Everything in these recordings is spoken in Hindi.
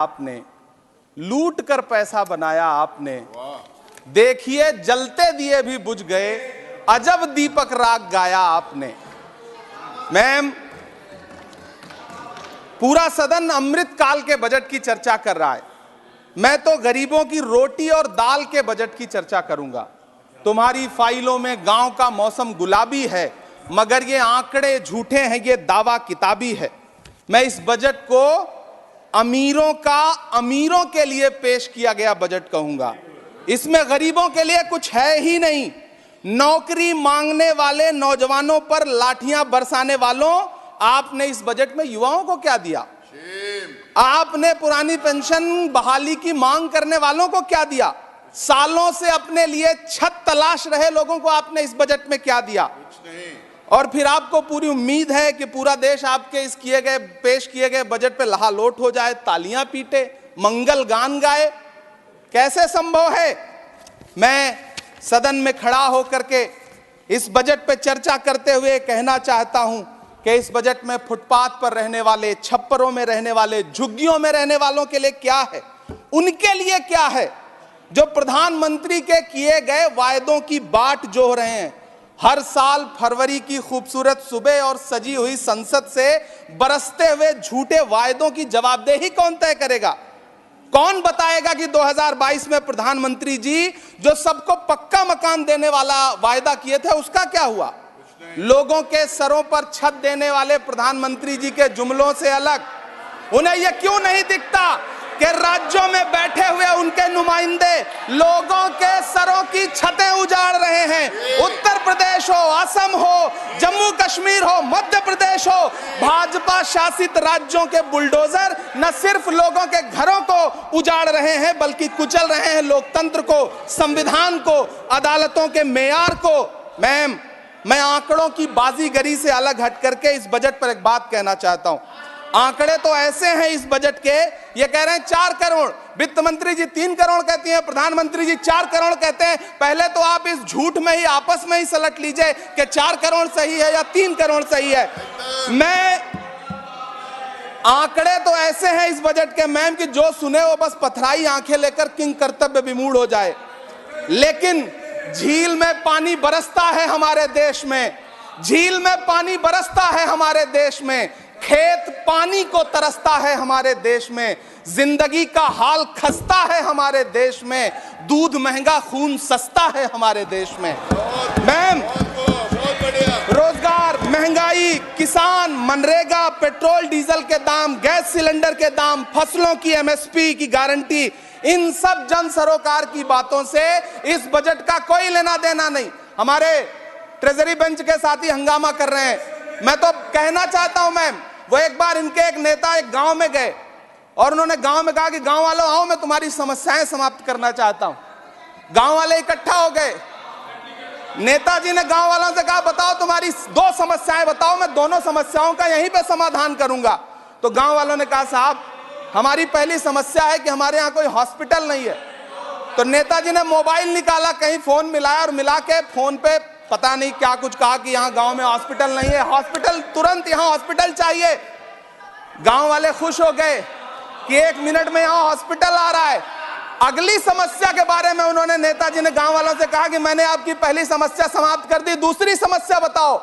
आपने लूट कर पैसा बनाया आपने, देखिए जलते दिए भी बुझ गए, अजब दीपक राग गाया आपने। मैम, पूरा सदन अमृत काल के बजट की चर्चा कर रहा है, मैं तो गरीबों की रोटी और दाल के बजट की चर्चा करूंगा। तुम्हारी फाइलों में गांव का मौसम गुलाबी है, मगर ये आंकड़े झूठे हैं, ये दावा किताबी है। मैं इस बजट को अमीरों के लिए पेश किया गया बजट कहूंगा। इसमें गरीबों के लिए कुछ है ही नहीं। नौकरी मांगने वाले नौजवानों पर लाठियां बरसाने वालों, आपने इस बजट में युवाओं को क्या दिया? आपने पुरानी पेंशन बहाली की मांग करने वालों को क्या दिया? सालों से अपने लिए छत तलाश रहे लोगों को आपने इस बजट में क्या दिया? कुछ नहीं। और फिर आपको पूरी उम्मीद है कि पूरा देश आपके इस पेश किए गए बजट पे लहालोट हो जाए, तालियां पीटे, मंगल गान गाए। कैसे संभव है? मैं सदन में खड़ा होकर के इस बजट पे चर्चा करते हुए कहना चाहता हूं कि इस बजट में फुटपाथ पर रहने वाले, छप्परों में रहने वाले, झुग्गियों में रहने वालों के लिए क्या है, उनके लिए क्या है जो प्रधानमंत्री के किए गए वायदों की बाट जोह रहे हैं। हर साल फरवरी की खूबसूरत सुबह और सजी हुई संसद से बरसते हुए झूठे वायदों की जवाबदेही कौन तय करेगा? कौन बताएगा कि 2022 में प्रधानमंत्री जी जो सबको पक्का मकान देने वाला वायदा किए थे उसका क्या हुआ? लोगों के सरों पर छत देने वाले प्रधानमंत्री जी के जुमलों से अलग उन्हें यह क्यों नहीं दिखता कि राज्यों में बैठे हुए उनके नुमाइंदे लोगों के सरों की छतें उजाड़ रहे हैं? उत्तर प्रदेश हो, असम हो, जम्मू कश्मीर हो, मध्य प्रदेश हो, भाजपा शासित राज्यों के बुलडोजर न सिर्फ लोगों के घरों को उजाड़ रहे हैं बल्कि कुचल रहे हैं लोकतंत्र को, संविधान को, अदालतों के मेयार को। मैम, मैं आंकड़ों की बाजीगरी से अलग हट करके इस बजट पर एक बात कहना चाहता हूं। आंकड़े तो ऐसे हैं इस बजट के, ये कह रहे हैं 4 करोड़, वित्त मंत्री जी 3 करोड़ कहती हैं, प्रधानमंत्री जी 4 करोड़ कहते हैं। पहले तो आप इस झूठ में ही आपस में ही सलट लीजिए कि 4 करोड़ सही है या 3 करोड़ सही है। मैं आंकड़े तो ऐसे हैं इस बजट के मैम कि जो सुने वो बस पथराई आंखें लेकर किंग कर्तव्य विमूढ़ हो जाए। लेकिन झील में पानी बरसता है हमारे देश में, झील में पानी बरसता है हमारे देश में, खेत पानी को तरसता है हमारे देश में, जिंदगी का हाल खस्ता है हमारे देश में, दूध महंगा खून सस्ता है हमारे देश में। मैम, रोजगार, महंगाई, किसान, मनरेगा, पेट्रोल डीजल के दाम, गैस सिलेंडर के दाम, फसलों की एमएसपी की गारंटी, इन सब जन सरोकार की बातों से इस बजट का कोई लेना देना नहीं। हमारे ट्रेजरी बेंच के साथी हंगामा कर रहे हैं। मैं तो कहना चाहता हूं मैम, वो एक बार इनके एक नेता एक गांव में गए और उन्होंने गांव में कहा कि गांव वालों आओ, मैं तुम्हारी समस्याएं समाप्त करना चाहता हूं। गांव वाले इकट्ठा हो गए। नेताजी ने गांव वालों से कहा बताओ तुम्हारी 2 समस्याएं बताओ, मैं दोनों समस्याओं का यहीं पे समाधान करूंगा। तो गांव वालों ने कहा साहब हमारी पहली समस्या है कि हमारे यहाँ कोई हॉस्पिटल नहीं है। तो नेताजी ने मोबाइल निकाला, कहीं फोन मिलाया और मिला के फोन पे पता नहीं क्या कुछ कहा कि यहाँ गांव में हॉस्पिटल नहीं है, हॉस्पिटल तुरंत, यहाँ हॉस्पिटल चाहिए। गांव वाले खुश हो गए कि 1 मिनट में यहाँ हॉस्पिटल आ रहा है। अगली समस्या के बारे में उन्होंने, नेताजी ने गांव वालों से कहा कि मैंने आपकी पहली समस्या समाप्त कर दी, दूसरी समस्या बताओ।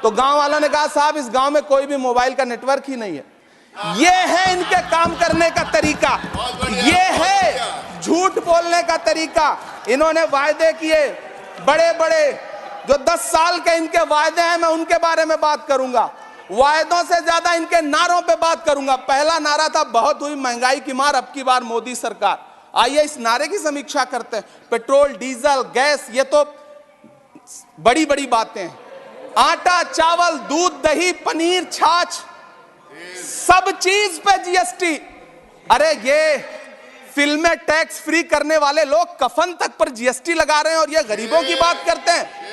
तो गांव वालों ने कहा साहब इस गांव में कोई भी मोबाइल का नेटवर्क ही नहीं है। ये है इनके काम करने का तरीका, ये है झूठ बोलने का तरीका। इन्होंने वायदे किए बड़े बड़े, जो 10 साल के इनके वायदे हैं मैं उनके बारे में बात करूंगा। वायदों से ज्यादा इनके नारों पे बात करूंगा। पहला नारा था बहुत हुई महंगाई की मार, अब की बार मोदी सरकार। आइए इस नारे की समीक्षा करते हैं। पेट्रोल, डीजल, गैस, ये तो बड़ी बड़ी बातें हैं। आटा, चावल, दूध, दही, पनीर, छाछ, सब चीज पे जीएसटी। अरे ये फिल्में टैक्स फ्री करने वाले लोग कफन तक पर जीएसटी लगा रहे हैं और ये गरीबों की बात करते हैं।